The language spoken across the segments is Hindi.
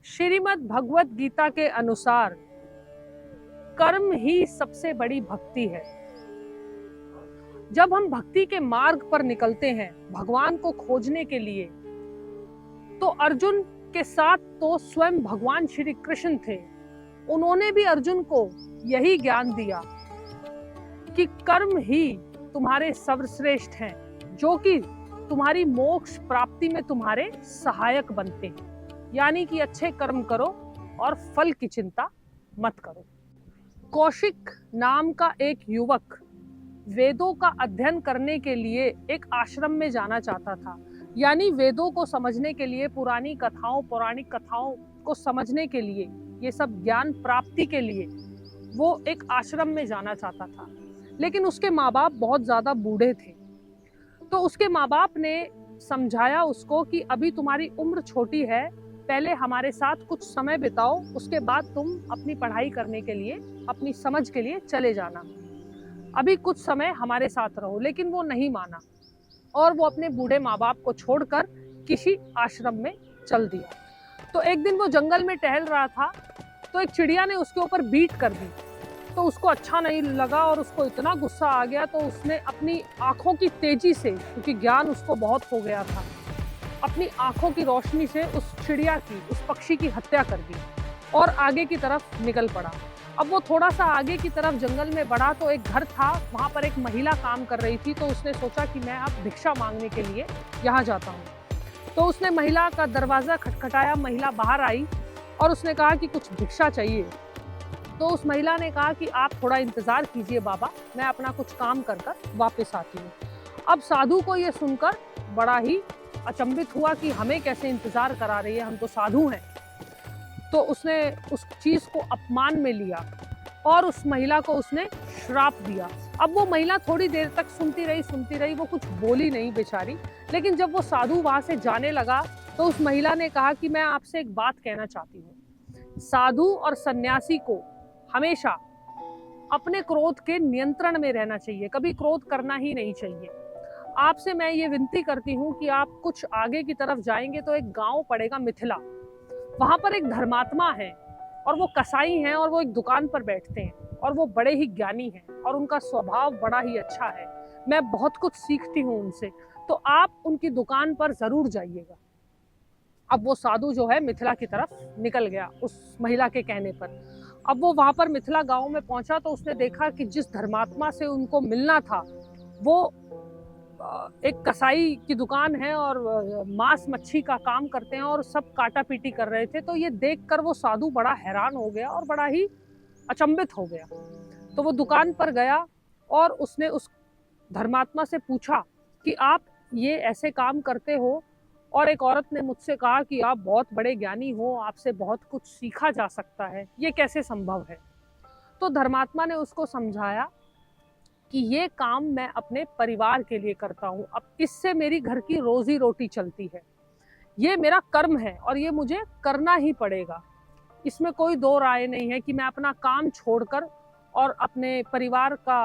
श्रीमद् भगवत गीता के अनुसार कर्म ही सबसे बड़ी भक्ति है। जब हम भक्ति के मार्ग पर निकलते हैं भगवान को खोजने के लिए, तो अर्जुन के साथ तो स्वयं भगवान श्री कृष्ण थे। उन्होंने भी अर्जुन को यही ज्ञान दिया कि कर्म ही तुम्हारे सर्वश्रेष्ठ हैं, जो कि तुम्हारी मोक्ष प्राप्ति में तुम्हारे सहायक बनते हैं। यानी कि अच्छे कर्म करो और फल की चिंता मत करो। कौशिक नाम का एक युवक वेदों का अध्ययन करने के लिए एक आश्रम में जाना चाहता था। यानी वेदों को समझने के लिए, पौराणिक कथाओं को समझने के लिए, ये सब ज्ञान प्राप्ति के लिए वो एक आश्रम में जाना चाहता था। लेकिन उसके माँ बाप बहुत ज़्यादा बूढ़े थे, तो उसके माँ बाप ने समझाया उसको कि अभी तुम्हारी उम्र छोटी है, पहले हमारे साथ कुछ समय बिताओ, उसके बाद तुम अपनी पढ़ाई करने के लिए, अपनी समझ के लिए चले जाना, अभी कुछ समय हमारे साथ रहो। लेकिन वो नहीं माना और वो अपने बूढ़े माँ बाप को छोड़कर किसी आश्रम में चल दिया। तो एक दिन वो जंगल में टहल रहा था, तो एक चिड़िया ने उसके ऊपर बीट कर दी। तो उसको अच्छा नहीं लगा और उसको इतना गुस्सा आ गया, तो उसने अपनी आंखों की तेजी से, क्योंकि ज्ञान उसको बहुत हो गया था, अपनी आंखों की रोशनी से उस चिड़िया की, उस पक्षी की हत्या कर दी और आगे की तरफ निकल पड़ा। अब वो थोड़ा सा आगे की तरफ जंगल में बढ़ा तो एक घर था, वहाँ पर एक महिला काम कर रही थी। तो उसने सोचा कि मैं अब भिक्षा मांगने के लिए यहाँ जाता हूँ। तो उसने महिला का दरवाज़ा खटखटाया, महिला बाहर आई और उसने कहा कि कुछ भिक्षा चाहिए। तो उस महिला ने कहा कि आप थोड़ा इंतज़ार कीजिए बाबा, मैं अपना कुछ काम कर वापस आती हूँ। अब साधु को ये सुनकर बड़ा ही अचंभित हुआ कि हमें कैसे इंतज़ार करा रही है, हम तो साधु हैं। तो उसने उस चीज़ को अपमान में लिया और उस महिला को उसने श्राप दिया। अब वो महिला थोड़ी देर तक सुनती रही, वो कुछ बोली नहीं बेचारी। लेकिन जब वो साधु वहाँ से जाने लगा तो उस महिला ने कहा कि मैं आपसे एक बात कहना चाहती हूँ। साधु और सन्यासी को हमेशा अपने क्रोध के नियंत्रण में रहना चाहिए, कभी क्रोध करना ही नहीं चाहिए। आपसे मैं ये विनती करती हूँ कि आप कुछ आगे की तरफ जाएंगे तो एक गांव पड़ेगा मिथिला, वहाँ पर एक धर्मात्मा है और वो कसाई हैं और वो एक दुकान पर बैठते हैं और वो बड़े ही ज्ञानी हैं और उनका स्वभाव बड़ा ही अच्छा है। मैं बहुत कुछ सीखती हूँ उनसे, तो आप उनकी दुकान पर ज़रूर जाइएगा। अब वो साधु जो है मिथिला की तरफ निकल गया उस महिला के कहने पर। अब वो वहाँ पर मिथिला गांव में पहुँचा तो उसने देखा कि जिस धर्मात्मा से उनको मिलना था वो एक कसाई की दुकान है और मांस मच्छी का काम करते हैं और सब काटा पीटी कर रहे थे। तो ये देखकर वो साधु बड़ा हैरान हो गया और बड़ा ही अचंभित हो गया। तो वो दुकान पर गया और उसने उस धर्मात्मा से पूछा कि आप ये ऐसे काम करते हो, और एक औरत ने मुझसे कहा कि आप बहुत बड़े ज्ञानी हो, आपसे बहुत कुछ सीखा जा सकता है, ये कैसे संभव है। तो धर्मात्मा ने उसको समझाया कि ये काम मैं अपने परिवार के लिए करता हूँ, अब इससे मेरी घर की रोजी रोटी चलती है, ये मेरा कर्म है और ये मुझे करना ही पड़ेगा। इसमें कोई दो राय नहीं है कि मैं अपना काम छोड़कर और अपने परिवार का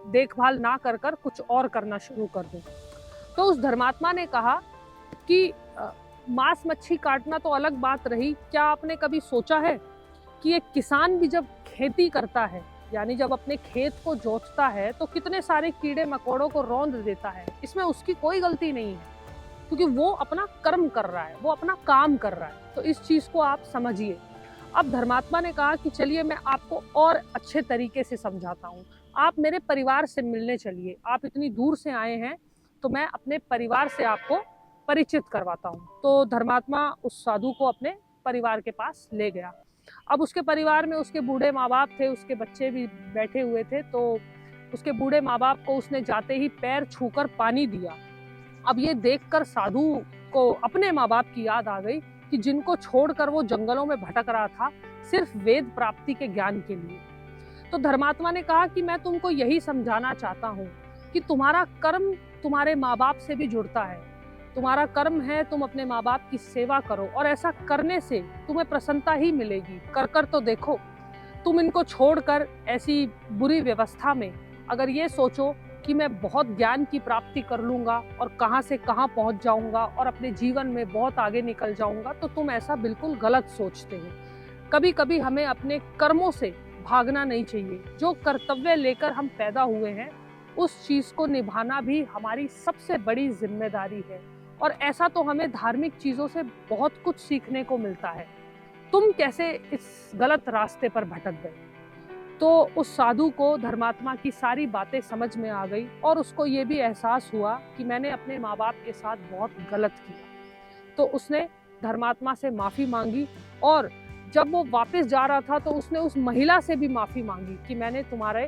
देखभाल ना कर कुछ और करना शुरू कर दूँ। तो उस धर्मात्मा ने कहा कि मांस मच्छी काटना तो अलग बात रही, क्या आपने कभी सोचा है कि एक किसान भी जब खेती करता है, यानी जब अपने खेत को जोतता है, तो कितने सारे कीड़े मकोड़ों को रौंद देता है। इसमें उसकी कोई गलती नहीं है, क्योंकि वो अपना कर्म कर रहा है, वो अपना काम कर रहा है। तो इस चीज़ को आप समझिए। अब धर्मात्मा ने कहा कि चलिए मैं आपको और अच्छे तरीके से समझाता हूँ, आप मेरे परिवार से मिलने चलिए, आप इतनी दूर से आए हैं तो मैं अपने परिवार से आपको परिचित करवाता हूँ। तो धर्मात्मा उस साधु को अपने परिवार के पास ले गया। अब उसके परिवार में उसके बूढ़े माँ बाप थे, उसके बच्चे भी बैठे हुए थे। तो उसके बूढ़े माँ बाप को उसने जाते ही पैर छूकर पानी दिया। अब ये देखकर साधु को अपने माँ बाप की याद आ गई कि जिनको छोड़कर वो जंगलों में भटक रहा था सिर्फ वेद प्राप्ति के ज्ञान के लिए। तो धर्मात्मा ने कहा कि मैं तुमको यही समझाना चाहता हूँ कि तुम्हारा कर्म तुम्हारे माँ बाप से भी जुड़ता है। तुम्हारा कर्म है तुम अपने माँ बाप की सेवा करो, और ऐसा करने से तुम्हें प्रसन्नता ही मिलेगी। कर तो देखो। तुम इनको छोड़कर ऐसी बुरी व्यवस्था में अगर ये सोचो कि मैं बहुत ज्ञान की प्राप्ति कर लूँगा और कहाँ से कहाँ पहुँच जाऊँगा और अपने जीवन में बहुत आगे निकल जाऊँगा, तो तुम ऐसा बिल्कुल गलत सोचते हो। कभी कभी हमें अपने कर्मों से भागना नहीं चाहिए। जो कर्तव्य लेकर हम पैदा हुए हैं, उस चीज़ को निभाना भी हमारी सबसे बड़ी जिम्मेदारी है। और ऐसा तो हमें धार्मिक चीज़ों से बहुत कुछ सीखने को मिलता है। तुम कैसे इस गलत रास्ते पर भटक गए? तो उस साधु को धर्मात्मा की सारी बातें समझ में आ गई और उसको ये भी एहसास हुआ कि मैंने अपने माँ बाप के साथ बहुत गलत किया। तो उसने धर्मात्मा से माफ़ी मांगी और जब वो वापस जा रहा था तो उसने उस महिला से भी माफ़ी मांगी कि मैंने तुम्हारे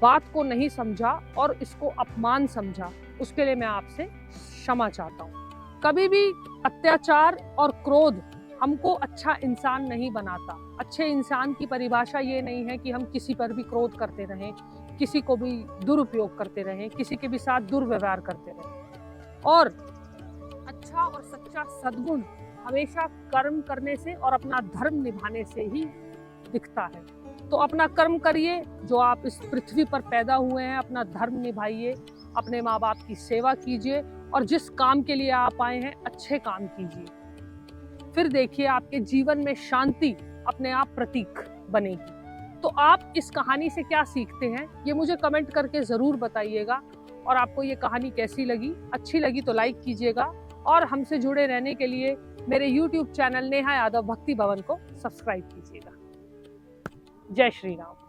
बात को नहीं समझा और इसको अपमान समझा, उसके लिए मैं आपसे क्षमा चाहता हूँ। कभी भी अत्याचार और क्रोध हमको अच्छा इंसान नहीं बनाता। अच्छे इंसान की परिभाषा ये नहीं है कि हम किसी पर भी क्रोध करते रहें, किसी को भी दुरुपयोग करते रहें, किसी के भी साथ दुर्व्यवहार करते रहें। और अच्छा और सच्चा सद्गुण हमेशा कर्म करने से और अपना धर्म निभाने से ही दिखता है। तो अपना कर्म करिए, जो आप इस पृथ्वी पर पैदा हुए हैं, अपना धर्म निभाइए, अपने माँ बाप की सेवा कीजिए और जिस काम के लिए आप आए हैं अच्छे काम कीजिए। फिर देखिए आपके जीवन में शांति अपने आप प्रतीक बनेगी। तो आप इस कहानी से क्या सीखते हैं, ये मुझे कमेंट करके ज़रूर बताइएगा। और आपको ये कहानी कैसी लगी? अच्छी लगी तो लाइक कीजिएगा और हमसे जुड़े रहने के लिए मेरे YouTube चैनल नेहा यादव भक्ति भवन को सब्सक्राइब कीजिएगा। जय श्री राम।